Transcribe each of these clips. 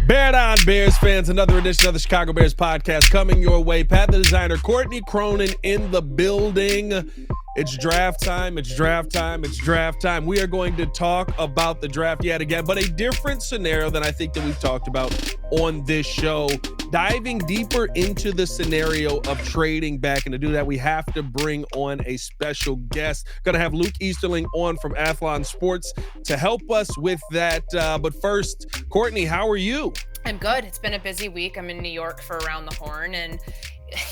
Bear down, Bears fans. Another edition of the Chicago Bears podcast coming your way. Pat the designer, Courtney Cronin in the building. It's draft time. It's draft time. It's draft time. We are going to talk about the draft yet again, but a different scenario than I think that we've talked about on this show. Diving deeper into the scenario of trading back. And to do that, we have to bring on a special guest. Going to have Luke Easterling on from Athlon Sports to help us with that. But first, Courtney, how are you? I'm good. It's been a busy week. I'm in New York for Around the Horn, and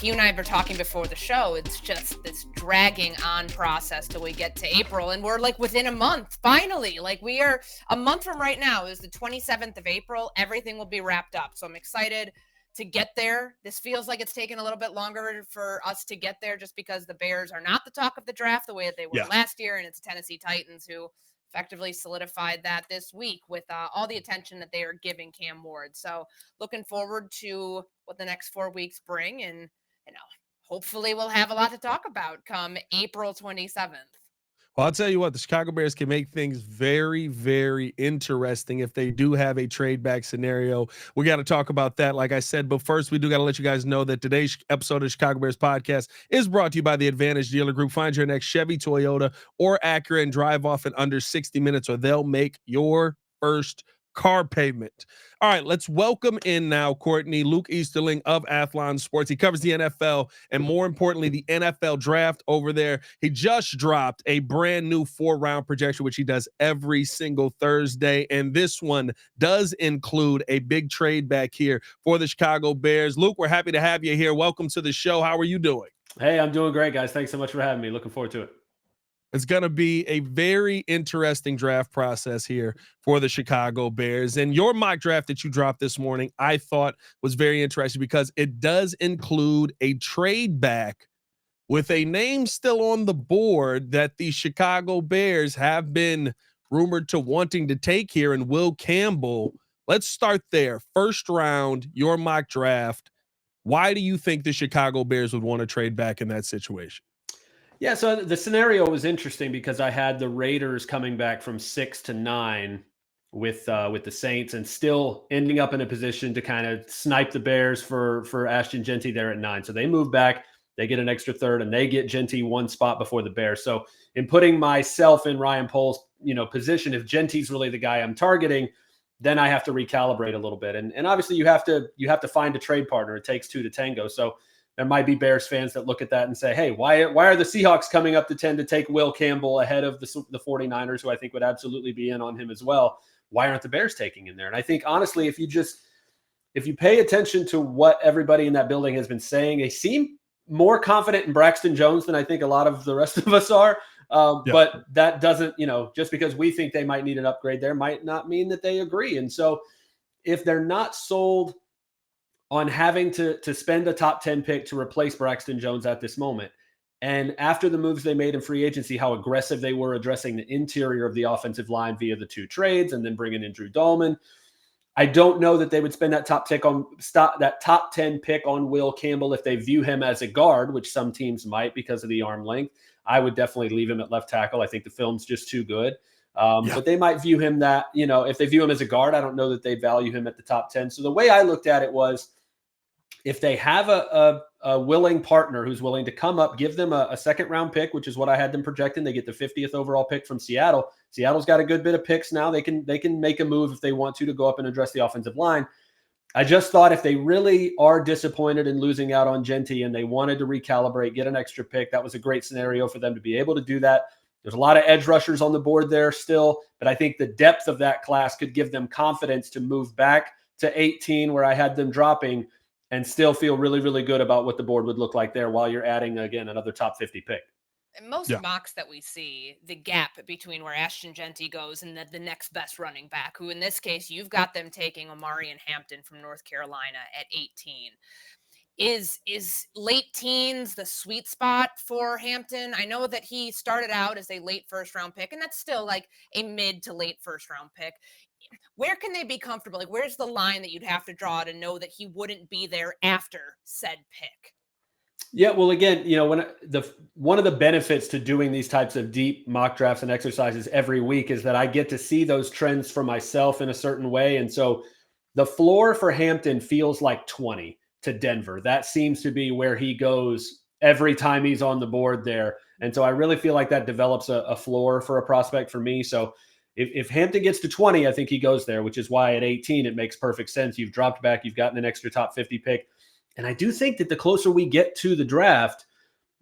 you and I were talking before the show. It's just this dragging on process till we get to April, and we're like within a month, finally. Like we are a month from right now is the 27th of April. Everything will be wrapped up. So I'm excited to get there. This feels like it's taken a little bit longer for us to get there just because the Bears are not the talk of the draft the way that they were last year, and it's Tennessee Titans who effectively solidified that this week with all the attention that they are giving Cam Ward. So looking forward to what the next 4 weeks bring. And, hopefully we'll have a lot to talk about come April 27th. Well, I'll tell you what, the Chicago Bears can make things very, very interesting if they do have a trade back scenario. We got to talk about that, like I said. But first, we do got to let you guys know that today's episode of the Chicago Bears podcast is brought to you by the Advantage Dealer Group. Find your next Chevy, Toyota, or Acura and drive off in under 60 minutes, or they'll make your first car payment. All right, let's welcome in now Courtney, Luke Easterling of Athlon Sports. He covers the NFL and, more importantly, the NFL draft over there. He just dropped a brand new 4-round projection, which he does every single Thursday. And this one does include a big trade back here for the Chicago Bears. Luke, we're happy to have you here. Welcome to the show. How are you doing? Hey, I'm doing great, guys. Thanks so much for having me. Looking forward to it. It's going to be a very interesting draft process here for the Chicago Bears. And your mock draft that you dropped this morning, I thought was very interesting because it does include a trade back with a name still on the board that the Chicago Bears have been rumored to wanting to take here, and Will Campbell. Let's start there. First round, your mock draft. Why do you think the Chicago Bears would want to trade back in that situation? Yeah, so the scenario was interesting because I had the Raiders coming back from 6 to 9 with the Saints and still ending up in a position to kind of snipe the Bears for Ashton Jeanty there at 9. So they move back, they get an extra third, and they get Jeanty one spot before the Bears. So in putting myself in Ryan Pohl's position, if Jeanty's really the guy I'm targeting, then I have to recalibrate a little bit. And obviously you have to find a trade partner. It takes two to tango. So there might be Bears fans that look at that and say, hey, why are the Seahawks coming up to 10 to take Will Campbell ahead of the 49ers, who I think would absolutely be in on him as well? Why aren't the Bears taking him there? And I think, honestly, if you pay attention to what everybody in that building has been saying, they seem more confident in Braxton Jones than I think a lot of the rest of us are. But that doesn't, just because we think they might need an upgrade there might not mean that they agree. And so if they're not sold on having to spend a top 10 pick to replace Braxton Jones at this moment, and after the moves they made in free agency, how aggressive they were addressing the interior of the offensive line via the 2 trades and then bringing in Drew Dahlman, I don't know that they would spend that top 10 pick on Will Campbell if they view him as a guard, which some teams might because of the arm length. I would definitely leave him at left tackle. I think the film's just too good. But they might view him that, if they view him as a guard, I don't know that they value him at the top 10. So the way I looked at it was, if they have a willing partner who's willing to come up, give them a second-round pick, which is what I had them projecting. They get the 50th overall pick from Seattle. Seattle's got a good bit of picks now. They can make a move if they want to go up and address the offensive line. I just thought if they really are disappointed in losing out on Jeanty and they wanted to recalibrate, get an extra pick, that was a great scenario for them to be able to do that. There's a lot of edge rushers on the board there still, but I think the depth of that class could give them confidence to move back to 18, where I had them dropping, and still feel really, really good about what the board would look like there while you're adding, again, another top 50 pick. And most mocks that we see, the gap between where Ashton Jeanty goes and the next best running back, who in this case, you've got them taking Omarion Hampton from North Carolina at 18. Is late teens the sweet spot for Hampton? I know that he started out as a late first-round pick, and that's still like a mid to late first-round pick. Where can they be comfortable? Like, where's the line that you'd have to draw to know that he wouldn't be there after said pick? Yeah, well, again, one of the benefits to doing these types of deep mock drafts and exercises every week is that I get to see those trends for myself in a certain way. And so the floor for Hampton feels like 20 to Denver. That seems to be where he goes every time he's on the board there. And so I really feel like that develops a floor for a prospect for me. So if Hampton gets to 20, I think he goes there, which is why at 18, it makes perfect sense. You've dropped back, you've gotten an extra top 50 pick. And I do think that the closer we get to the draft,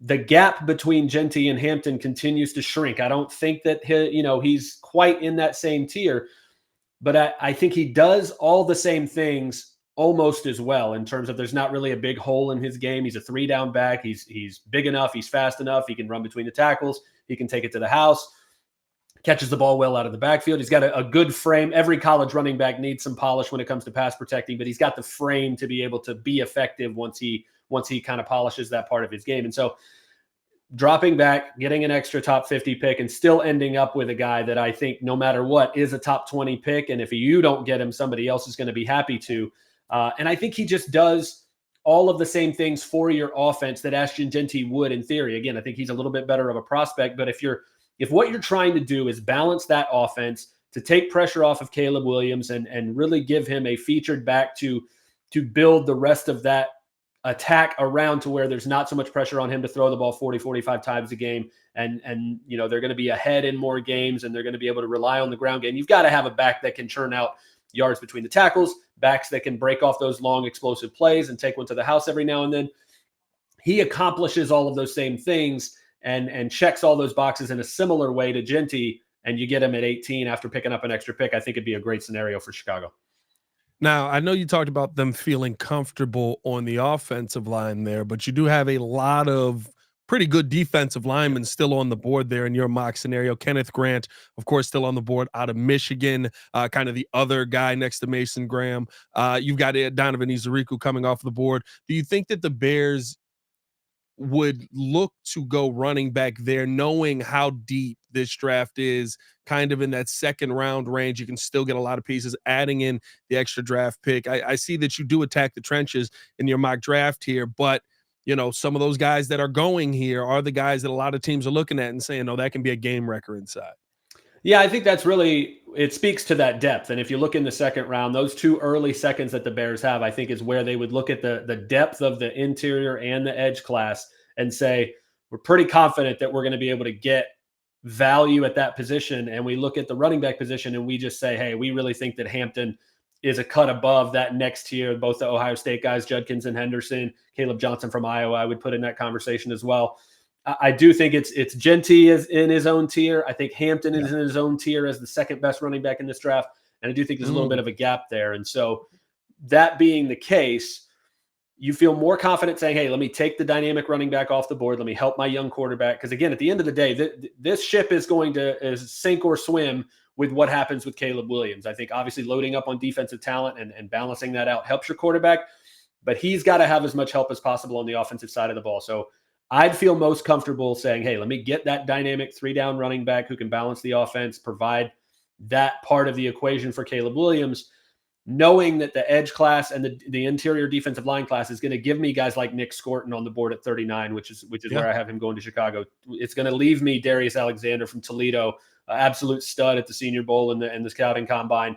the gap between Jeanty and Hampton continues to shrink. I don't think that he's quite in that same tier, but I think he does all the same things almost as well in terms of there's not really a big hole in his game. He's a 3-down back. He's big enough. He's fast enough. He can run between the tackles. He can take it to the house, catches the ball well out of the backfield. He's got a good frame. Every college running back needs some polish when it comes to pass protecting, but he's got the frame to be able to be effective once he kind of polishes that part of his game. And so dropping back, getting an extra top 50 pick, and still ending up with a guy that I think no matter what is a top 20 pick. And if you don't get him, somebody else is going to be happy to. And I think he just does all of the same things for your offense that Ashton Jeanty would in theory. Again, I think he's a little bit better of a prospect, but if what you're trying to do is balance that offense to take pressure off of Caleb Williams and really give him a featured back to build the rest of that attack around to where there's not so much pressure on him to throw the ball 40, 45 times a game. And they're going to be ahead in more games and they're going to be able to rely on the ground game. You've got to have a back that can churn out yards between the tackles, backs that can break off those long explosive plays and take one to the house every now and then. He accomplishes all of those same things and checks all those boxes in a similar way to Jeanty, and you get him at 18 after picking up an extra pick. I think it'd be a great scenario for Chicago. Now, I know you talked about them feeling comfortable on the offensive line there, but you do have a lot of pretty good defensive linemen still on the board there in your mock scenario. Kenneth Grant, of course, still on the board out of Michigan, kind of the other guy next to Mason Graham. You've got Donovan Izuriku coming off the board. Do you think that the Bears would look to go running back there, knowing how deep this draft is, kind of in that second round range? You can still get a lot of pieces, adding in the extra draft pick. I see that you do attack the trenches in your mock draft here, but some of those guys that are going here are the guys that a lot of teams are looking at and saying, oh, that can be a game wrecker inside. Yeah, I think that's really, it speaks to that depth. And if you look in the second round, those 2 early seconds that the Bears have, I think is where they would look at the depth of the interior and the edge class and say, we're pretty confident that we're going to be able to get value at that position. And we look at the running back position and we just say, hey, we really think that Hampton is a cut above that next tier. Both the Ohio State guys, Judkins and Henderson, Caleb Johnson from Iowa, I would put in that conversation as well. I do think it's Jeanty is in his own tier. I think Hampton is in his own tier as the second best running back in this draft. And I do think there's a little bit of a gap there. And so that being the case, you feel more confident saying, hey, let me take the dynamic running back off the board. Let me help my young quarterback. Because again, at the end of the day, this ship is going to sink or swim with what happens with Caleb Williams. I think obviously loading up on defensive talent and balancing that out helps your quarterback, but he's got to have as much help as possible on the offensive side of the ball. So I'd feel most comfortable saying, hey, let me get that dynamic 3-down running back who can balance the offense, provide that part of the equation for Caleb Williams, knowing that the edge class and the interior defensive line class is going to give me guys like Nick Scorton on the board at 39, which is where I have him going to Chicago. It's going to leave me Darius Alexander from Toledo, absolute stud at the Senior Bowl and the scouting combine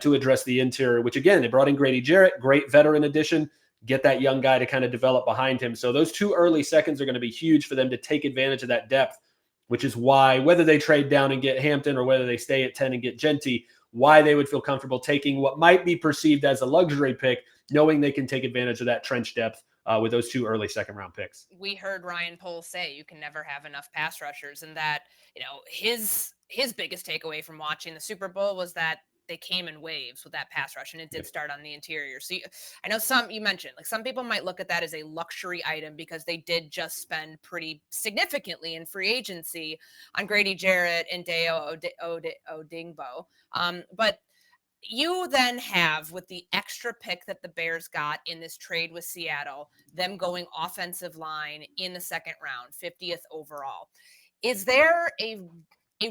to address the interior, which again, they brought in Grady Jarrett, great veteran addition. Get that young guy to kind of develop behind him. So those 2 early seconds are going to be huge for them to take advantage of that depth, which is why whether they trade down and get Hampton or whether they stay at 10 and get Jeanty, why they would feel comfortable taking what might be perceived as a luxury pick, knowing they can take advantage of that trench depth with those 2 early second-round picks. We heard Ryan Poles say you can never have enough pass rushers, and that his biggest takeaway from watching the Super Bowl was that they came in waves with that pass rush, and it did start on the interior. So I know you mentioned, like, some people might look at that as a luxury item because they did just spend pretty significantly in free agency on Grady Jarrett and Deo Odingbo. But you then have, with the extra pick that the Bears got in this trade with Seattle, them going offensive line in the second round, 50th overall. Is there a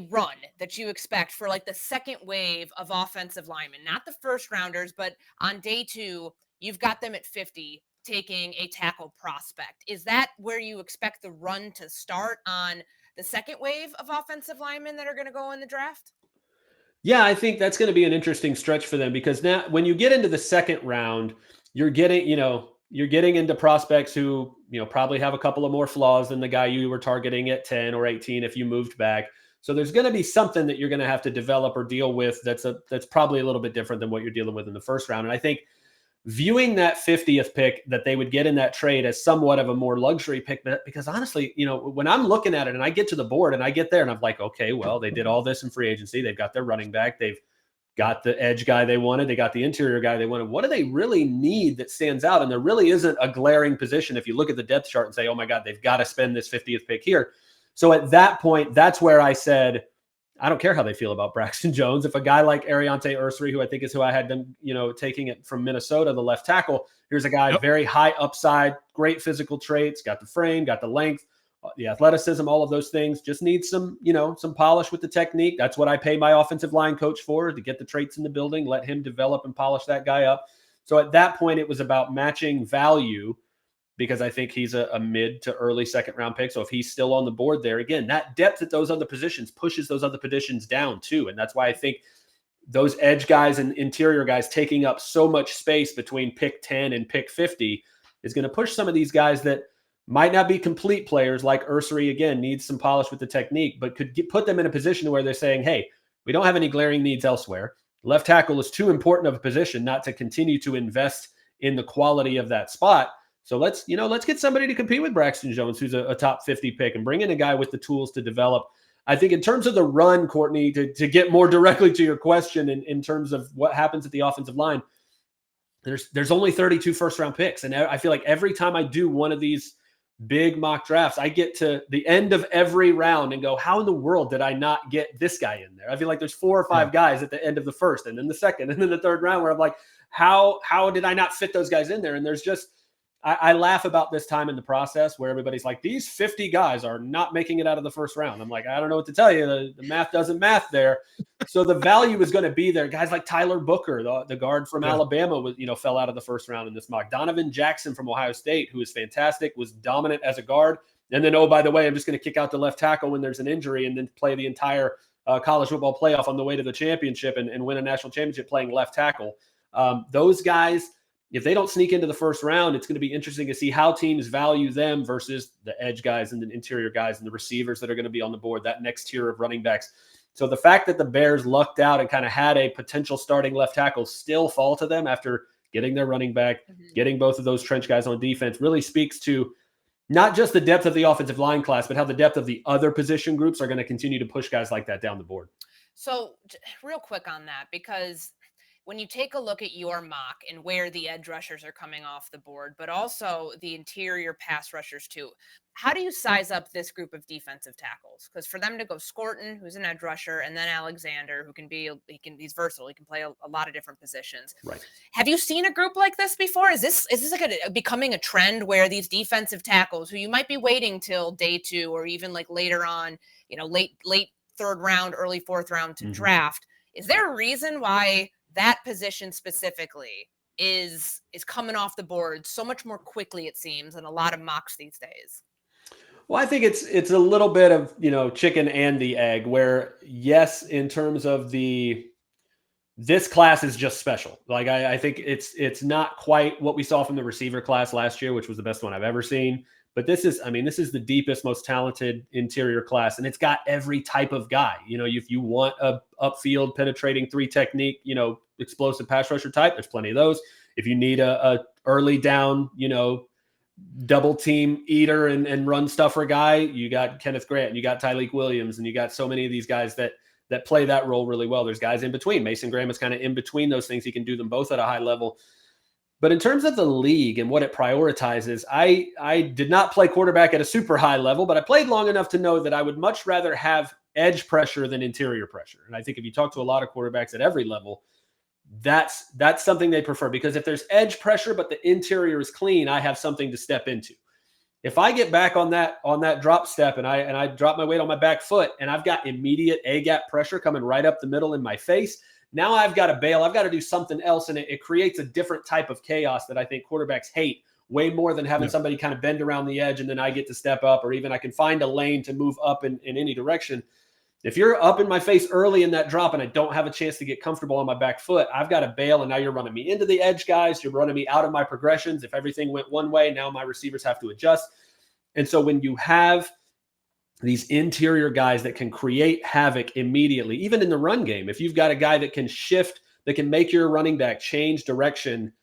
run that you expect for like the second wave of offensive linemen, not the first rounders, but on day 2, you've got them at 50 taking a tackle prospect? Is that where you expect the run to start on the second wave of offensive linemen that are going to go in the draft? Yeah, I think that's going to be an interesting stretch for them, because now when you get into the second round, you're getting, you're getting into prospects who, probably have a couple of more flaws than the guy you were targeting at 10 or 18 if you moved back. So there's going to be something that you're going to have to develop or deal with that's probably a little bit different than what you're dealing with in the first round. And I think viewing that 50th pick that they would get in that trade as somewhat of a more luxury pick, because honestly, when I'm looking at it and I get to the board and I get there and I'm like, okay, well, they did all this in free agency. They've got their running back. They've got the edge guy they wanted. They got the interior guy they wanted. What do they really need that stands out? And there really isn't a glaring position if you look at the depth chart and say, oh my God, they've got to spend this 50th pick here. So at that point, that's where I said, I don't care how they feel about Braxton Jones. If a guy like Ariante Ursary, who I think is who I had them, taking it from Minnesota, the left tackle, here's a guy, very high upside, great physical traits, got the frame, got the length, the athleticism, all of those things, just needs some polish with the technique. That's what I pay my offensive line coach for, to get the traits in the building, let him develop and polish that guy up. So at that point, it was about matching value, because I think he's a mid to early second round pick. So if he's still on the board there, again, that depth at those other positions pushes those other positions down too. And that's why I think those edge guys and interior guys taking up so much space between pick 10 and pick 50 is going to push some of these guys that might not be complete players, like Ursary, again, needs some polish with the technique, but could put them in a position where they're saying, hey, we don't have any glaring needs elsewhere. Left tackle is too important of a position not to continue to invest in the quality of that spot. So let's get somebody to compete with Braxton Jones, who's a top 50 pick, and bring in a guy with the tools to develop. I think in terms of the run, Courtney, to get more directly to your question in terms of what happens at the offensive line, there's only 32 first round picks. And I feel like every time I do one of these big mock drafts, I get to the end of every round and go, how in the world did I not get this guy in there? I feel like there's 4 or 5 guys at the end of the first, and then the second, and then the third round, where I'm like, how did I not fit those guys in there? And there's just, I laugh about this time in the process where everybody's like, these 50 guys are not making it out of the first round. I'm like, I don't know what to tell you. The math doesn't math there. So the value is going to be there. Guys like Tyler Booker, the guard from Alabama, fell out of the first round in this mock. Donovan Jaxson from Ohio State, who is fantastic, was dominant as a guard. And then, oh, by the way, I'm just going to kick out the left tackle when there's an injury, and then play the entire college football playoff on the way to the championship and win a national championship playing left tackle. Those guys, if they don't sneak into the first round, it's going to be interesting to see how teams value them versus the edge guys and the interior guys and the receivers that are going to be on the board, that next tier of running backs. So the fact that the Bears lucked out and kind of had a potential starting left tackle still fall to them after getting their running back, getting both of those trench guys on defense, really speaks to not just the depth of the offensive line class, but how the depth of the other position groups are going to continue to push guys like that down the board. So real quick on that, because when you take a look at your mock and where the edge rushers are coming off the board, but also the interior pass rushers too, how do you size up this group of defensive tackles? Because for them to go Scorton, who's an edge rusher, and then Alexander, who he's versatile. He can play a lot of different positions. Right. Have you seen a group like this before? Is this like becoming a trend where these defensive tackles, who you might be waiting till day 2 or even like later on, late third round, early fourth round to draft, is there a reason why that position specifically is coming off the board so much more quickly, it seems, in a lot of mocks these days? Well, I think it's a little bit of, chicken and the egg, where yes, in terms of this class is just special. Like I think it's not quite what we saw from the receiver class last year, which was the best one I've ever seen. But this is the deepest, most talented interior class, and it's got every type of guy. If you want a upfield penetrating 3 technique, explosive pass rusher type, there's plenty of those. If you need a early down, double team eater and run stuffer guy, you got Kenneth Grant, and you got Tyleek Williams, and you got so many of these guys that play that role really well. There's guys in between. Mason Graham is kind of in between those things. He can do them both at a high level. But in terms of the league and what it prioritizes, I did not play quarterback at a super high level, but I played long enough to know that I would much rather have edge pressure than interior pressure. And I think if you talk to a lot of quarterbacks at every level, that's something they prefer, because if there's edge pressure but the interior is clean, I have something to step into. If I get back on that drop step and I drop my weight on my back foot and I've got immediate A-gap pressure coming right up the middle in my face, now I've got to bail. I've got to do something else, and it creates a different type of chaos that I think quarterbacks hate way more than having somebody kind of bend around the edge and then I get to step up, or even I can find a lane to move up in any direction. If you're up in my face early in that drop and I don't have a chance to get comfortable on my back foot, I've got to bail. And now you're running me into the edge, guys. You're running me out of my progressions. If everything went one way, now my receivers have to adjust. And so when you have these interior guys that can create havoc immediately, even in the run game, if you've got a guy that can shift, that can make your running back change direction,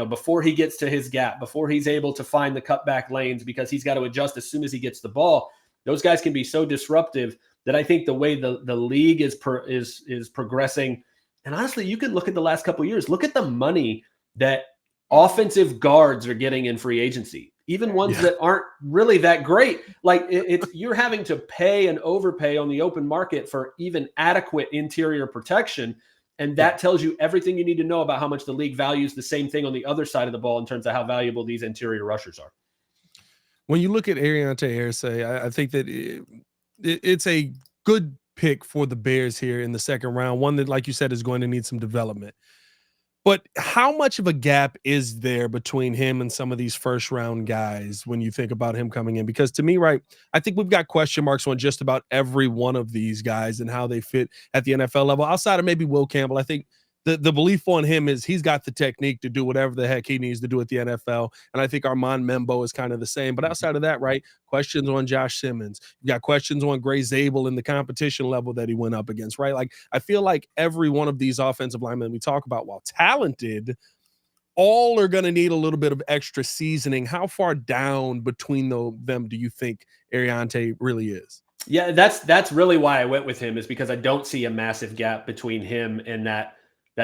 before he gets to his gap, before he's able to find the cutback lanes, because he's got to adjust as soon as he gets the ball, those guys can be so disruptive that I think the way the league is progressing, and honestly, you can look at the last couple of years, look at the money that offensive guards are getting in free agency, even ones that aren't really that great. Like you're having to pay and overpay on the open market for even adequate interior protection. And that tells you everything you need to know about how much the league values the same thing on the other side of the ball in terms of how valuable these interior rushers are. When you look at Ariante Irsay, I think that it's a good pick for the Bears here in the second round, one that, like you said, is going to need some development. But how much of a gap is there between him and some of these first round guys when you think about him coming in? Because to me, right, I think we've got question marks on just about every one of these guys and how they fit at the NFL level. Outside of maybe Will Campbell, I think the belief on him is he's got the technique to do whatever the heck he needs to do at the NFL. And I think Armand Membo is kind of the same. But outside of that, right, questions on Josh Simmons. You got questions on Gray Zabel in the competition level that he went up against, right? Like, I feel like every one of these offensive linemen we talk about, while talented, all are going to need a little bit of extra seasoning. How far down between them do you think Ariante really is? Yeah, that's really why I went with him, is because I don't see a massive gap between him and that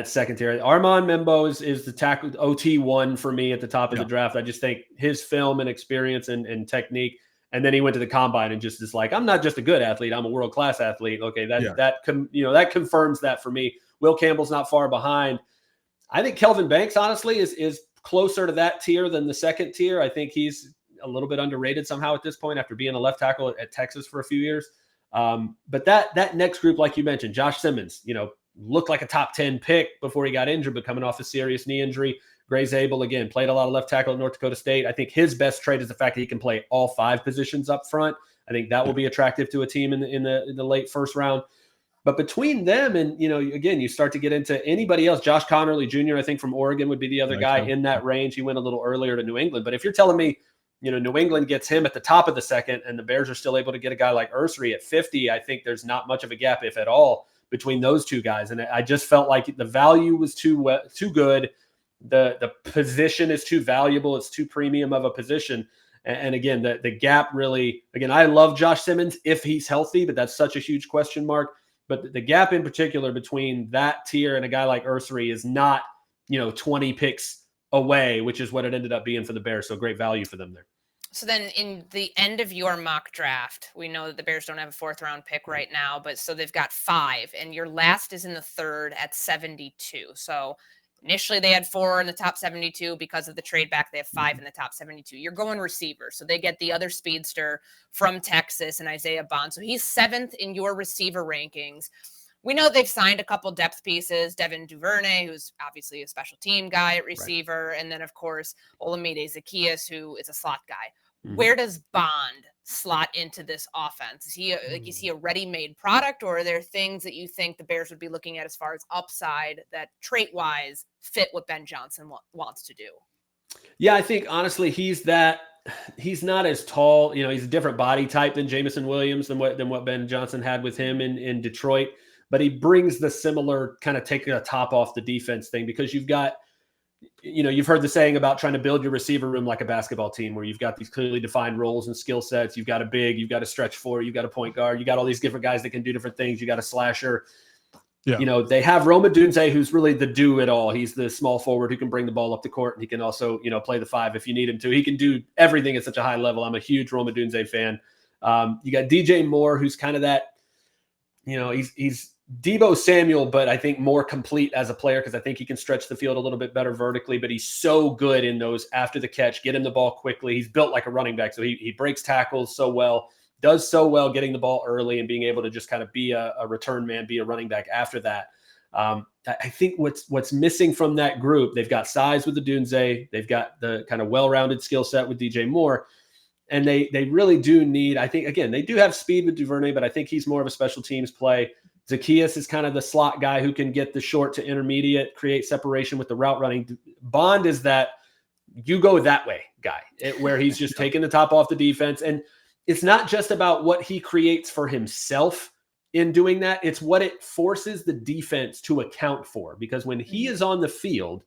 secondary. Armand Membo is the tackle OT1 for me at the top of the draft. I just think his film and experience and technique, and then he went to the combine and just is like, I'm not just a good athlete, I'm a world-class athlete. Okay, that confirms that for me. Will Campbell's not far behind. I think Kelvin Banks, honestly, is closer to that tier than the second tier. I think he's a little bit underrated somehow at this point after being a left tackle at Texas for a few years. But that next group, like you mentioned, Josh Simmons, looked like a top 10 pick before he got injured, but coming off a serious knee injury. Gray Zabel, again, played a lot of left tackle at North Dakota State. I think his best trait is the fact that he can play all 5 positions up front. I think that will be attractive to a team in the late first round. But between them and, again, you start to get into anybody else. Josh Connerly Jr., I think from Oregon, would be the other guy in that range. He went a little earlier to New England. But if you're telling me, New England gets him at the top of the second and the Bears are still able to get a guy like Ursary at 50, I think there's not much of a gap, if at all, between those two guys. And I just felt like the value was too good. The position is too valuable. It's too premium of a position. And again, the gap really, again, I love Josh Simmons if he's healthy, but that's such a huge question mark. But the gap in particular between that tier and a guy like Ursary is not, 20 picks away, which is what it ended up being for the Bears. So great value for them there. So then in the end of your mock draft, we know that the Bears don't have a 4th round pick right now, but so they've got 5 and your last is in the 3rd at 72. So initially they had 4 in the top 72 because of the trade back. They have 5 in the top 72. You're going receiver. So they get the other speedster from Texas and Isaiah Bond. So he's 7th in your receiver rankings. We know they've signed a couple depth pieces, Devin Duvernay, who's obviously a special team guy at receiver. Right. And then, of course, Olamide Zaccheaus, who is a slot guy. Mm-hmm. Where does Bond slot into this offense? Is he a ready-made product, or are there things that you think the Bears would be looking at as far as upside that trait-wise fit what Ben Johnson wants to do? Yeah, I think, honestly, he's not as tall. He's a different body type than Jameson Williams, than what Ben Johnson had with him in Detroit. But he brings the similar kind of take a top off the defense thing, because you've got, you've heard the saying about trying to build your receiver room like a basketball team, where you've got these clearly defined roles and skill sets. You've got a big, you've got a stretch four, you've got a point guard, you got all these different guys that can do different things. You got a slasher. Yeah. They have Rome Odunze, who's really the do-it-all. He's the small forward who can bring the ball up the court, and he can also, play the 5 if you need him to. He can do everything at such a high level. I'm a huge Rome Odunze fan. You got DJ Moore, who's kind of that, he's Deebo Samuel, but I think more complete as a player, because I think he can stretch the field a little bit better vertically, but he's so good in those after the catch, get him the ball quickly. He's built like a running back, so he breaks tackles so well, does so well getting the ball early and being able to just kind of be a return man, be a running back after that. I think what's missing from that group, they've got size with the Odunze, they've got the kind of well-rounded skill set with DJ Moore, And they really do need, I think, again, they do have speed with Duvernay, but I think he's more of a special teams play. Zacchaeus is kind of the slot guy who can get the short to intermediate, create separation with the route running. Bond is that you go that way guy, where he's just taking the top off the defense. And it's not just about what he creates for himself in doing that. It's what it forces the defense to account for, because when he is on the field,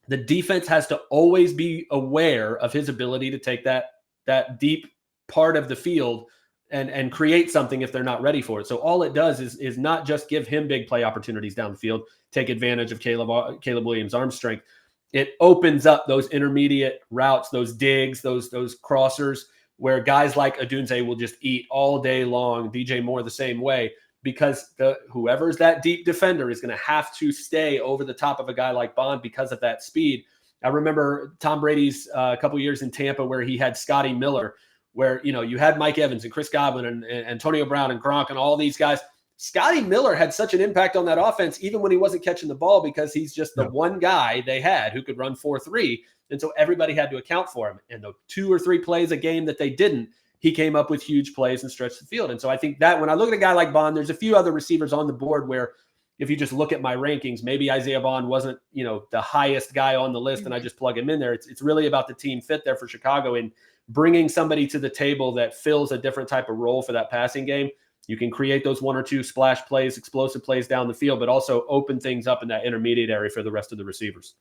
the defense has to always be aware of his ability to take that deep part of the field and create something if they're not ready for it. So all it does is not just give him big play opportunities down the field, take advantage of Caleb Williams' arm strength. It opens up those intermediate routes, those digs, those crossers, where guys like Odunze will just eat all day long. DJ Moore the same way, because whoever's that deep defender is going to have to stay over the top of a guy like Bond because of that speed. I remember Tom Brady's a couple years in Tampa where he had Scotty Miller, where, you know, you had Mike Evans and Chris Godwin and Antonio Brown and Gronk and all these guys. Scotty Miller had such an impact on that offense, even when he wasn't catching the ball, because he's just the one guy they had who could run 4-3. And so everybody had to account for him. And the 2 or 3 plays a game that they didn't, he came up with huge plays and stretched the field. And so I think that when I look at a guy like Bond, there's a few other receivers on the board where if you just look at my rankings, maybe Isaiah Bond wasn't, you know, the highest guy on the list and I just plug him in there. It's really about the team fit there for Chicago and bringing somebody to the table that fills a different type of role for that passing game. You can create those 1 or 2 splash plays, explosive plays down the field, but also open things up in that intermediate area for the rest of the receivers.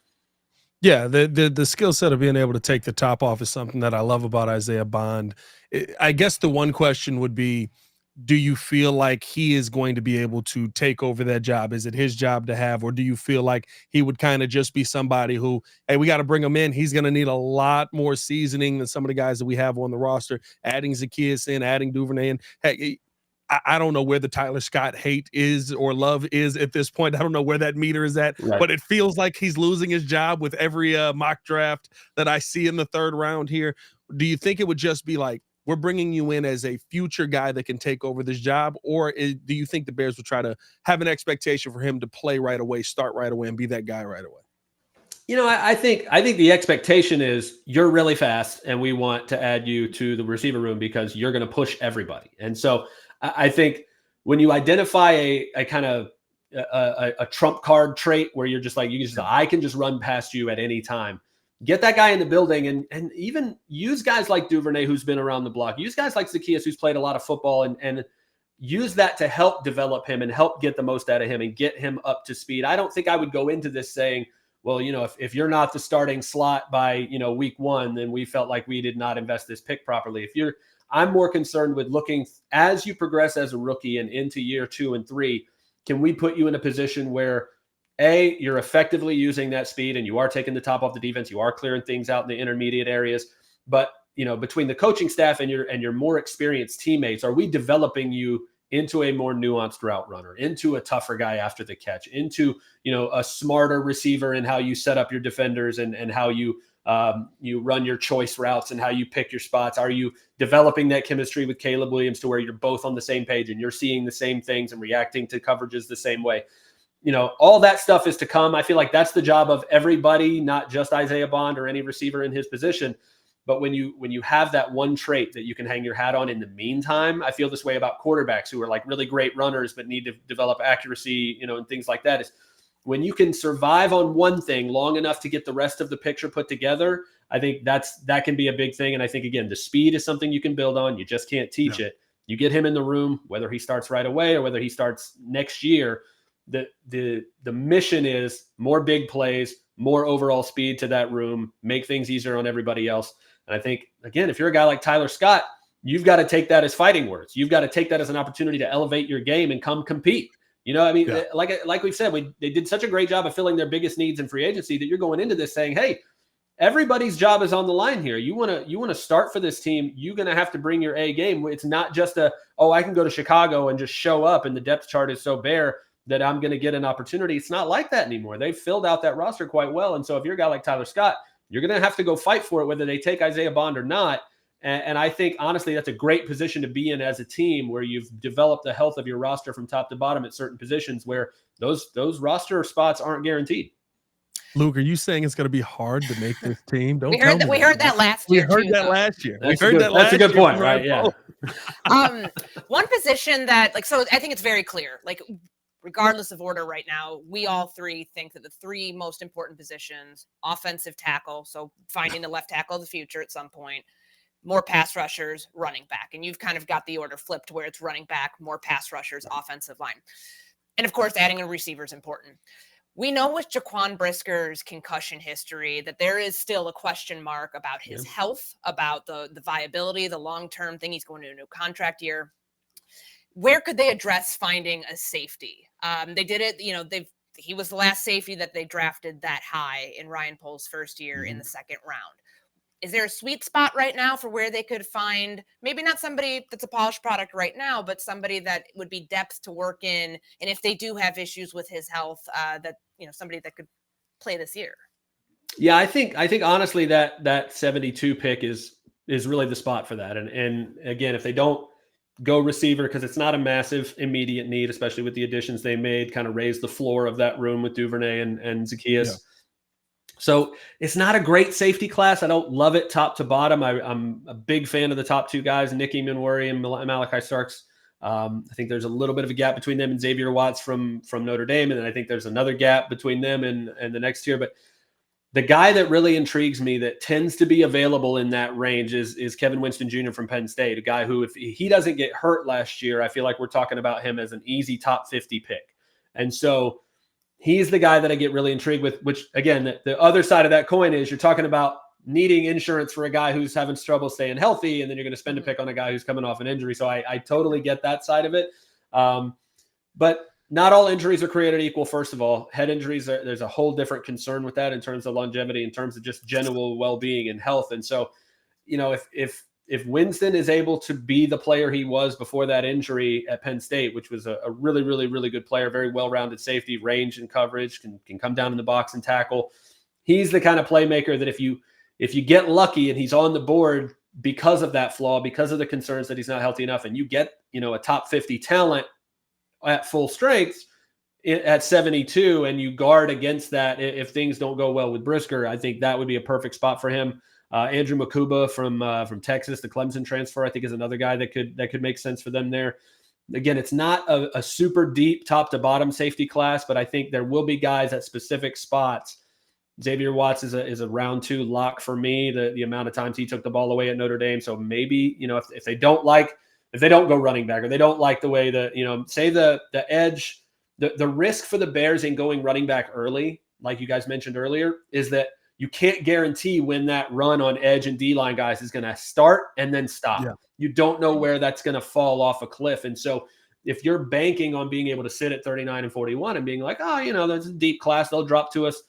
Yeah, the skill set of being able to take the top off is something that I love about Isaiah Bond. I guess the one question would be, do you feel like he is going to be able to take over that job? Is it his job to have, or do you feel like he would kind of just be somebody who, hey, we got to bring him in. He's going to need a lot more seasoning than some of the guys that we have on the roster, adding Zacchaeus in, adding Duvernay in. Hey, I don't know where the Tyler Scott hate is or love is at this point. I don't know where that meter is at, but it feels like he's losing his job with every mock draft that I see in the 3rd round here. Do you think it would just be like, we're bringing you in as a future guy that can take over this job? Or do you think the Bears would try to have an expectation for him to play right away, start right away, and be that guy right away? You know, I think the expectation is you're really fast and we want to add you to the receiver room because you're going to push everybody. And so I think when you identify a kind of a trump card trait where you're just like, I can just run past you at any time, get that guy in the building and even use guys like Duvernay, who's been around the block, use guys like Zacchaeus, who's played a lot of football, and use that to help develop him and help get the most out of him and get him up to speed. I don't think I would go into this saying, well, you know, if you're not the starting slot by, you know, week 1, then we felt like we did not invest this pick properly. I'm more concerned with looking as you progress as a rookie and into year 2 and 3, can we put you in a position where you're effectively using that speed and you are taking the top off the defense, you are clearing things out in the intermediate areas, but, you know, between the coaching staff and your more experienced teammates, are we developing you into a more nuanced route runner, into a tougher guy after the catch, into, you know, a smarter receiver in how you set up your defenders and how you run your choice routes and how you pick your spots? Are you developing that chemistry with Caleb Williams to where you're both on the same page and you're seeing the same things and reacting to coverages the same way? You know, all that stuff is to come. I feel like that's the job of everybody, not just Isaiah Bond or any receiver in his position. But when you have that one trait that you can hang your hat on in the meantime, I feel this way about quarterbacks who are like really great runners but need to develop accuracy, you know, and things like that, is when you can survive on one thing long enough to get the rest of the picture put together, I think that can be a big thing. And I think, again, the speed is something you can build on. You just can't teach it. You get him in the room, whether he starts right away or whether he starts next year, the mission is more big plays, more overall speed to that room, make things easier on everybody else. And I think, again, if you're a guy like Tyler Scott, you've got to take that as fighting words. You've got to take that as an opportunity to elevate your game and come compete. You know, I mean, like we've said, they did such a great job of filling their biggest needs in free agency that you're going into this saying, hey, everybody's job is on the line here. You want to start for this team. You're going to have to bring your A game. It's not just I can go to Chicago and just show up and the depth chart is so bare that I'm going to get an opportunity. It's not like that anymore. They've filled out that roster quite well. And so if you're a guy like Tyler Scott, you're going to have to go fight for it, whether they take Isaiah Bond or not. And I think, honestly, that's a great position to be in as a team where you've developed the health of your roster from top to bottom at certain positions where those roster spots aren't guaranteed. Luke, are you saying it's going to be hard to make this team? Don't We tell heard that. me We heard that last We year. heard too, that though. last year. That's We heard that last That's a good year point, from right? Ryan Yeah. Poles. One position that, like, so I think it's very clear, like, regardless of order right now, we all three think that the three most important positions, offensive tackle, so finding the left tackle of the future at some point, more pass rushers, running back. And you've kind of got the order flipped where it's running back, more pass rushers, offensive line. And of course, adding a receiver is important. We know with Jaquan Brisker's concussion history that there is still a question mark about his health, about the viability, the long-term thing. He's going to a new contract year. Where could they address finding a safety? They did it, he was the last safety that they drafted that high in Ryan Poles' first year in the second round. Is there a sweet spot right now for where they could find maybe not somebody that's a polished product right now, but somebody that would be depth to work in? And if they do have issues with his health, that, somebody that could play this year. Yeah, I think honestly that 72 pick is really the spot for that. And again, if they don't go receiver, because it's not a massive immediate need, especially with the additions they made, kind of raise the floor of that room with Duvernay and Zacchaeus. Yeah. So it's not a great safety class. I don't love it top to bottom. I'm a big fan of the top two guys, Nicky Manwari and Malachi Starks. I think there's a little bit of a gap between them and Xavier Watts from Notre Dame. And then I think there's another gap between them and the next tier. But the guy that really intrigues me that tends to be available in that range is Kevin Winston Jr. from Penn State, a guy who, if he doesn't get hurt last year, I feel like we're talking about him as an easy top 50 pick. And so he's the guy that I get really intrigued with, which, again, the other side of that coin is you're talking about needing insurance for a guy who's having trouble staying healthy, and then you're going to spend a pick on a guy who's coming off an injury. So I totally get that side of it. But not all injuries are created equal. First of all, head injuries, there's a whole different concern with that in terms of longevity, in terms of just general well-being and health. And so, if Winston is able to be the player he was before that injury at Penn State, which was a really, really, really good player, very well-rounded safety, range and coverage, can come down in the box and tackle. He's the kind of playmaker that if you get lucky and he's on the board because of that flaw, because of the concerns that he's not healthy enough, and you get, a top 50 talent at full strength at 72, and you guard against that if things don't go well with Brisker, I think that would be a perfect spot for him. Andrew Makuba from Texas, the Clemson transfer, I think is another guy that could make sense for them there. Again, it's not a super deep top to bottom safety class, but I think there will be guys at specific spots. Xavier Watts is a round 2 lock for me, the amount of times he took the ball away at Notre Dame. So maybe, if they don't go running back, or they don't like the way that, say the edge, the risk for the Bears in going running back early, like you guys mentioned earlier, is that you can't guarantee when that run on edge and D-line guys is going to start and then stop. Yeah. You don't know where that's going to fall off a cliff. And so if you're banking on being able to sit at 39 and 41 and being like, that's a deep class, they'll drop to us,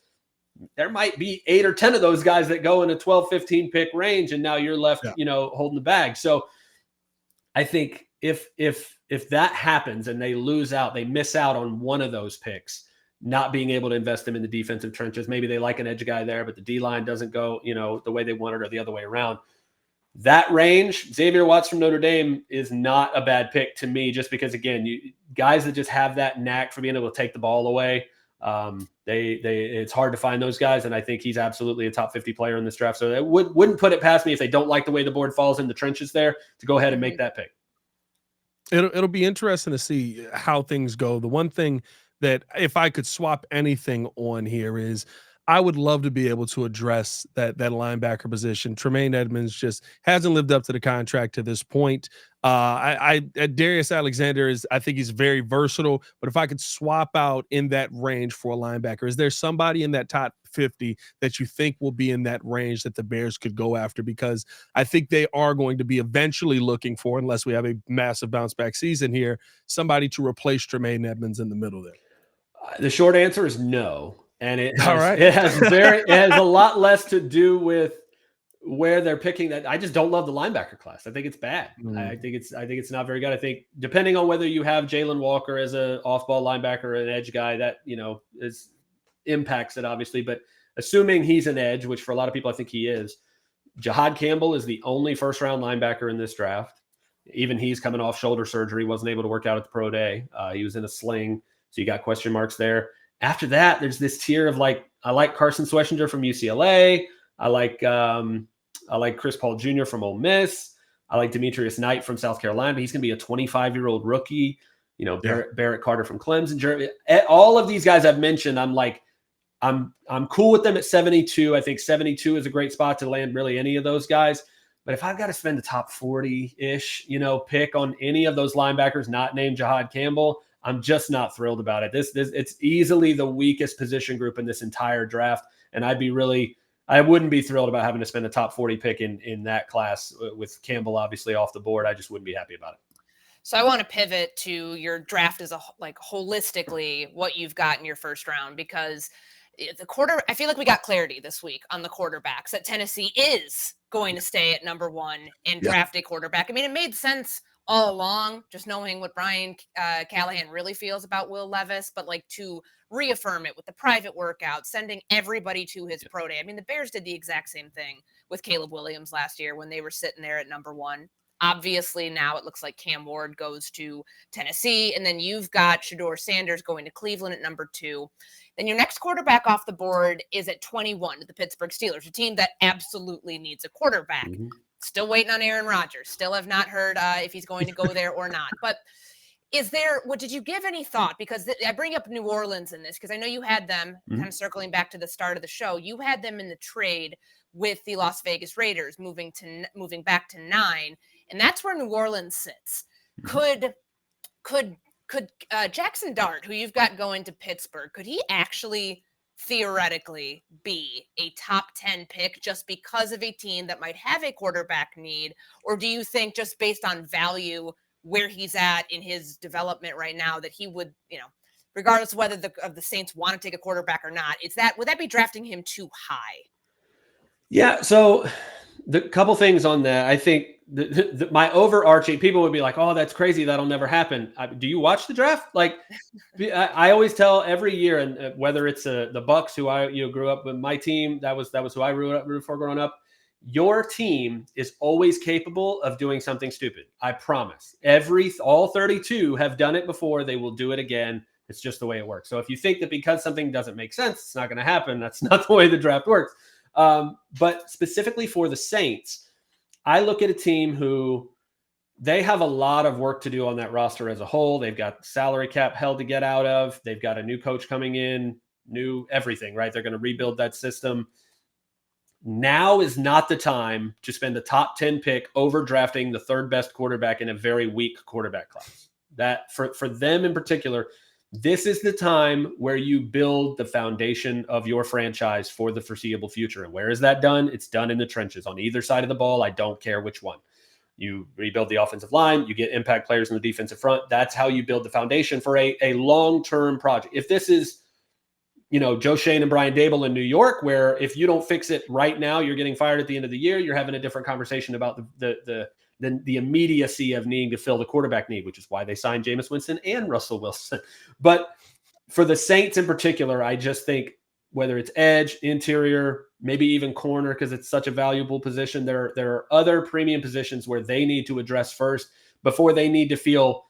there might be 8 or 10 of those guys that go in a 12, 15 pick range, and now you're left, holding the bag. So I think if that happens and they miss out on one of those picks, not being able to invest them in the defensive trenches, maybe they like an edge guy there, but the D-line doesn't go, the way they want it, or the other way around. That range, Xavier Watts from Notre Dame is not a bad pick to me, just because, again, guys that just have that knack for being able to take the ball away, it's hard to find those guys, and I think he's absolutely a top 50 player in this draft. So it wouldn't put it past me, if they don't like the way the board falls in the trenches there, to go ahead and make that pick. It'll be interesting to see how things go. The one thing that, if I could swap anything on here, is I would love to be able to address that linebacker position. Tremaine Edmonds just hasn't lived up to the contract to this point. Darius Alexander I think he's very versatile, but if I could swap out in that range for a linebacker, is there somebody in that top 50 that you think will be in that range that the Bears could go after? Because I think they are going to be eventually looking for, unless we have a massive bounce back season here, somebody to replace Tremaine Edmonds in the middle there. The short answer is no. And it has a lot less to do with where they're picking that. I just don't love the linebacker class. I think it's bad. I think it's not very good. I think depending on whether you have Jalen Walker as a off-ball linebacker or an edge guy, that impacts it obviously. But assuming he's an edge, which for a lot of people I think he is, Jahad Campbell is the only first-round linebacker in this draft. Even he's coming off shoulder surgery, wasn't able to work out at the pro day. He was in a sling, so you got question marks there. After that, there's this tier of like I like Carson Schlesinger from UCLA. I like Chris Paul Jr. from Ole Miss. I like Demetrius Knight from South Carolina, but he's going to be a 25-year-old rookie. You know, Barrett Carter from Clemson. All of these guys I've mentioned, I'm like, I'm cool with them at 72. I think 72 is a great spot to land really any of those guys. But if I've got to spend the top 40-ish, pick on any of those linebackers not named Jahad Campbell, I'm just not thrilled about it. This it's easily the weakest position group in this entire draft, and I wouldn't be thrilled about having to spend a top 40 pick in that class with Campbell obviously off the board. I just wouldn't be happy about it. So I want to pivot to your draft as holistically what you've got in your first round, because I feel like we got clarity this week on the quarterbacks, that Tennessee is going to stay at number 1 and draft a quarterback. I mean, it made sense all along, just knowing what Brian Callahan really feels about Will Levis, but to reaffirm it with the private workout, sending everybody to his pro day. I mean, the Bears did the exact same thing with Caleb Williams last year when they were sitting there at number 1. Obviously, now it looks like Cam Ward goes to Tennessee, and then you've got Shedeur Sanders going to Cleveland at number 2. Then your next quarterback off the board is at 21 to the Pittsburgh Steelers, a team that absolutely needs a quarterback. Mm-hmm. Still waiting on Aaron Rodgers. Still have not heard if he's going to go there or not. But did you give any thought? Because I bring up New Orleans in this because I know you had them, kind of circling back to the start of the show, you had them in the trade with the Las Vegas Raiders moving back to 9. And that's where New Orleans sits. Could Jaxson Dart, who you've got going to Pittsburgh, could he actually theoretically be a top 10 pick just because of a team that might have a quarterback need? Or do you think just based on value where he's at in his development right now that he would, regardless of whether the Saints want to take a quarterback or not, would that be drafting him too high? Yeah. So the couple things on that, I think my overarching, people would be like, oh, that's crazy. That'll never happen. Do you watch the draft? I always tell every year, and whether it's the Bucks, who I grew up with, my team, that was who I rooted for growing up. Your team is always capable of doing something stupid. I promise. All 32 have done it before. They will do it again. It's just the way it works. So if you think that because something doesn't make sense, it's not going to happen, that's not the way the draft works. But specifically for the Saints, I look at a team who they have a lot of work to do on that roster as a whole. They've got salary cap hell to get out of. They've got a new coach coming in, new everything, right? They're going to rebuild that system. Now is not the time to spend the top 10 pick overdrafting the third best quarterback in a very weak quarterback class. That for them in particular, this is the time where you build the foundation of your franchise for the foreseeable future. And where is that done? It's done in the trenches on either side of the ball. I don't care which one. You rebuild the offensive line, you get impact players in the defensive front. That's how you build the foundation for a long-term project. If this is, Joe Shane and Brian Dable in New York, where if you don't fix it right now, you're getting fired at the end of the year, you're having a different conversation about the immediacy of needing to fill the quarterback need, which is why they signed Jameis Winston and Russell Wilson. But for the Saints in particular, I just think whether it's edge, interior, maybe even corner, because it's such a valuable position, there are other premium positions where they need to address first before they need to feel,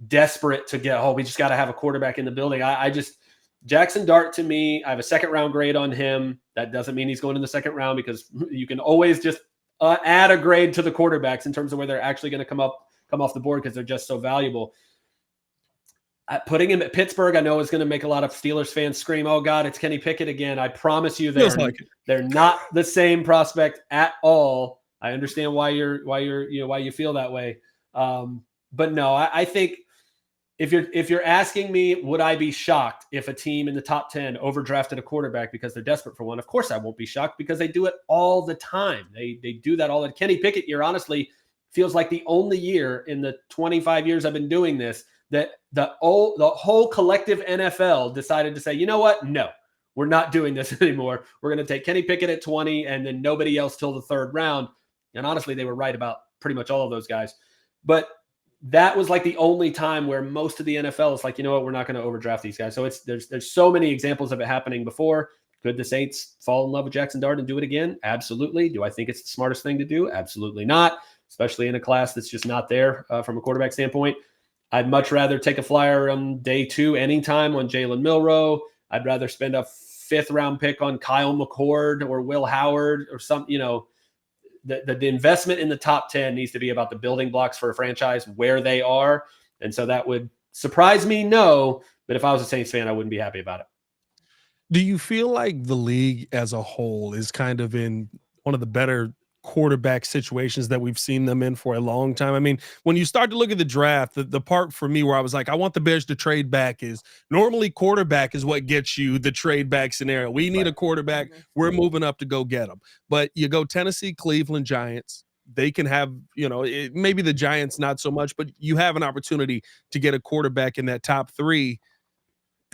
desperate to get, we just got to have a quarterback in the building. Jaxson Dart, to me, I have a second round grade on him. That doesn't mean he's going in the second round, because you can always just add a grade to the quarterbacks in terms of where they're actually going to come off the board, because they're just so valuable. Putting him at Pittsburgh, I know is going to make a lot of Steelers fans scream, "Oh God, it's Kenny Pickett again!" I promise you, they're not the same prospect at all. I understand why you feel that way, but no, I think if you're asking me, would I be shocked if a team in the top 10 overdrafted a quarterback because they're desperate for one? Of course I won't be shocked, because they do it all the time. They do that all the Kenny Pickett year, honestly, feels like the only year in the 25 years I've been doing this that the whole collective NFL decided to say, you know what? No, we're not doing this anymore. We're going to take Kenny Pickett at 20 and then nobody else till the third round. And honestly, they were right about pretty much all of those guys. But that was like the only time where most of the NFL is like, you know what, we're not going to overdraft these guys. So there's so many examples of it happening before. Could the Saints fall in love with Jaxson Dart and do it again? Absolutely. Do I think it's the smartest thing to do? Absolutely not, especially in a class that's just not there from a quarterback standpoint. I'd much rather take a flyer on day 2 anytime on Jalen Milroe. I'd rather spend a 5th-round pick on Kyle McCord or Will Howard or some, the investment in the top 10 needs to be about the building blocks for a franchise, where they are. And so that would surprise me, no, but if I was a Saints fan, I wouldn't be happy about it. Do you feel like the league as a whole is kind of in one of the better quarterback situations that we've seen them in for a long time? I mean, when you start to look at the draft, the part for me where I was like, I want the Bears to trade back is normally quarterback is what gets you the trade back scenario. We need a quarterback. We're moving up to go get them. But you go Tennessee, Cleveland, Giants. They can have, maybe the Giants not so much, but you have an opportunity to get a quarterback in that top 3.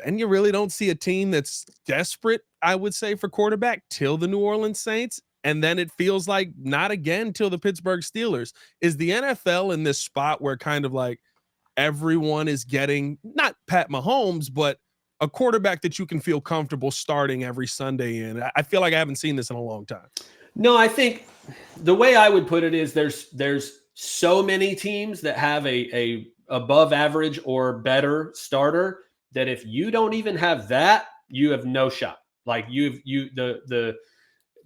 And you really don't see a team that's desperate, I would say, for quarterback till the New Orleans Saints. And then it feels like not again till the Pittsburgh Steelers. Is the NFL in this spot where kind of like everyone is getting not Pat Mahomes, but a quarterback that you can feel comfortable starting every Sunday in? I feel like I haven't seen this in a long time. No, I think the way I would put it is there's so many teams that have a above average or better starter that if you don't even have that, you have no shot. Like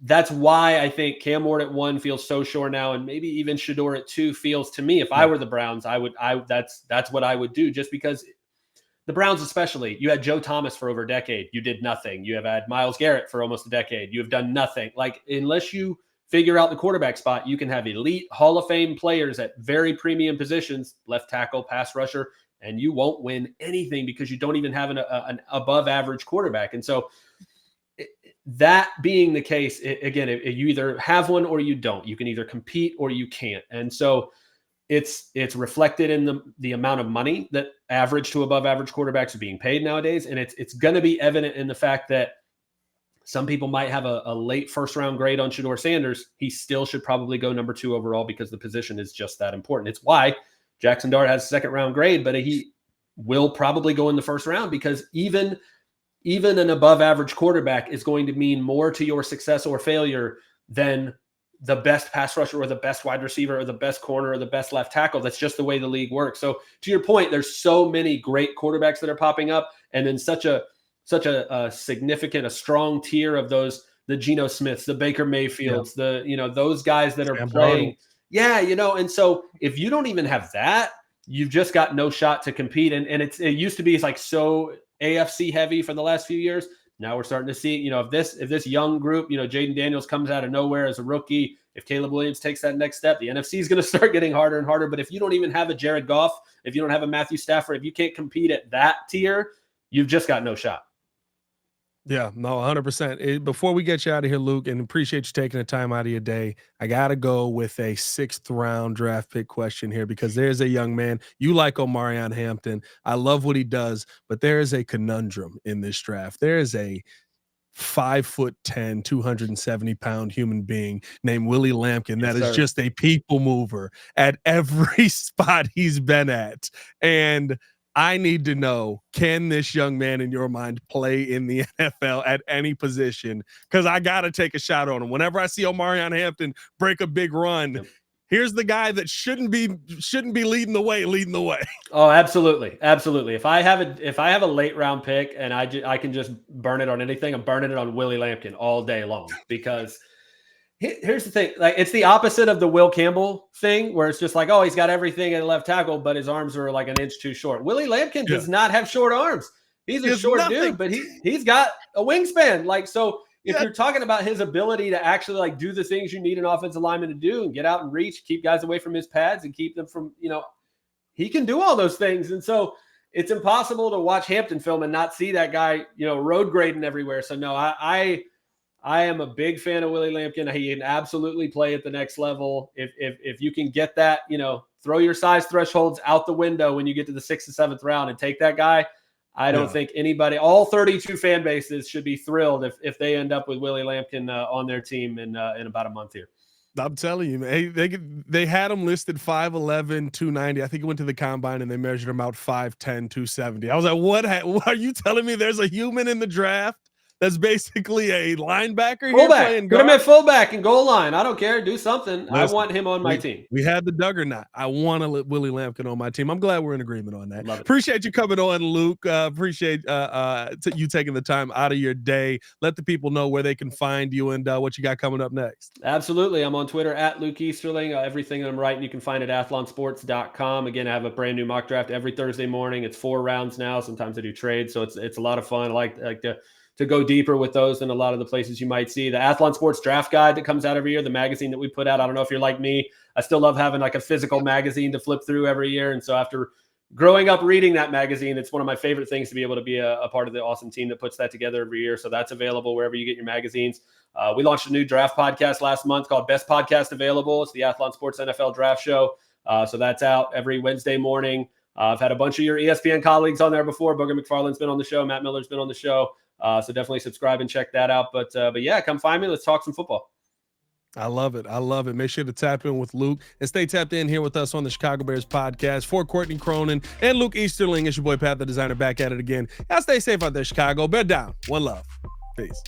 that's why I think Cam Ward at 1 feels so sure now, and maybe even Shedeur at 2 feels to me. If I were the Browns, that's what I would do, just because the Browns, especially, you had Joe Thomas for over a decade. You did nothing. You have had Myles Garrett for almost a decade. You have done nothing. Like, unless you figure out the quarterback spot, you can have elite Hall of Fame players at very premium positions, left tackle, pass rusher, and you won't win anything because you don't even have an above average quarterback. And so that being the case, again, you either have one or you don't. You can either compete or you can't. And so it's reflected in the amount of money that average to above average quarterbacks are being paid nowadays. And it's going to be evident in the fact that some people might have a late 1st-round grade on Shedeur Sanders. He still should probably go number 2 overall because the position is just that important. It's why Jaxson Dart has a 2nd-round grade, but he will probably go in the 1st round because even an above average quarterback is going to mean more to your success or failure than the best pass rusher or the best wide receiver or the best corner or the best left tackle. That's just the way the league works. So to your point, there's so many great quarterbacks that are popping up, and then such a significant, a strong tier of those, the Geno Smiths, the Baker Mayfields, those guys that are playing. Yeah. And so if you don't even have that, you've just got no shot to compete. And it used to be, it's like so AFC heavy for the last few years. Now we're starting to see, if this young group, Jaden Daniels comes out of nowhere as a rookie, if Caleb Williams takes that next step, the NFC is going to start getting harder and harder. But if you don't even have a Jared Goff, if you don't have a Matthew Stafford, if you can't compete at that tier, you've just got no shot. Yeah, no, 100%. Before we get you out of here, Luke, and appreciate you taking the time out of your day, I got to go with a 6th-round draft pick question here because there's a young man. You like Omarion Hampton. I love what he does, but there is a conundrum in this draft. There is a 5'10", 270-pound human being named Willie Lampkin that is just a people mover at every spot he's been at. And I need to know, can this young man in your mind play in the NFL at any position? Because I got to take a shot on him. Whenever I see Omarion Hampton break a big run, here's the guy that shouldn't be leading the way. Oh, absolutely. Absolutely. If I have a late round pick and I can just burn it on anything, I'm burning it on Willie Lampkin all day long because here's the thing. Like, it's the opposite of the Will Campbell thing where it's just like, oh, he's got everything at left tackle, but his arms are like an inch too short. Willie Lampkin does not have short arms. He's a short dude, but he's got a wingspan. Like, so if you're talking about his ability to actually like do the things you need an offensive lineman to do and get out and reach, keep guys away from his pads and keep them from, he can do all those things. And so it's impossible to watch Hampton film and not see that guy, road grading everywhere. So no, I am a big fan of Willie Lampkin. He can absolutely play at the next level. If you can get that, throw your size thresholds out the window when you get to the 6th and 7th round and take that guy. I don't think anybody, all 32 fan bases should be thrilled if they end up with Willie Lampkin on their team in about a month here. I'm telling you, man, they had him listed 5'11", 290. I think he went to the combine and they measured him out 5'10", 270. I was like, what are you telling me? There's a human in the draft that's basically a linebacker here Fullback. playing Put him guard. at fullback and goal line. I don't care. Do something. Listen, I want him on my team. We had the Duggernaut. I want Willie Lampkin on my team. I'm glad we're in agreement on that. Love it. Appreciate you coming on, Luke. Appreciate you taking the time out of your day. Let the people know where they can find you and what you got coming up next. Absolutely. I'm on Twitter at Luke Easterling. Everything that I'm writing, you can find at athlonsports.com. Again, I have a brand new mock draft every Thursday morning. It's 4 rounds now. Sometimes I do trades, so it's a lot of fun. I like to go deeper with those than a lot of the places you might see. The Athlon Sports Draft Guide that comes out every year, the magazine that we put out. I don't know if you're like me. I still love having like a physical magazine to flip through every year. And so after growing up reading that magazine, it's one of my favorite things to be able to be a part of the awesome team that puts that together every year. So that's available wherever you get your magazines. We launched a new draft podcast last month called Best Podcast Available. It's the Athlon Sports NFL Draft Show. So that's out every Wednesday morning. I've had a bunch of your ESPN colleagues on there before. Booger McFarland's been on the show. Matt Miller's been on the show. So definitely subscribe and check that out. But yeah, come find me. Let's talk some football. I love it. I love it. Make sure to tap in with Luke and stay tapped in here with us on the Chicago Bears podcast. For Courtney Cronin and Luke Easterling, it's your boy Pat the Designer back at it again. Y'all stay safe out there, Chicago. Bear down. One love. Peace.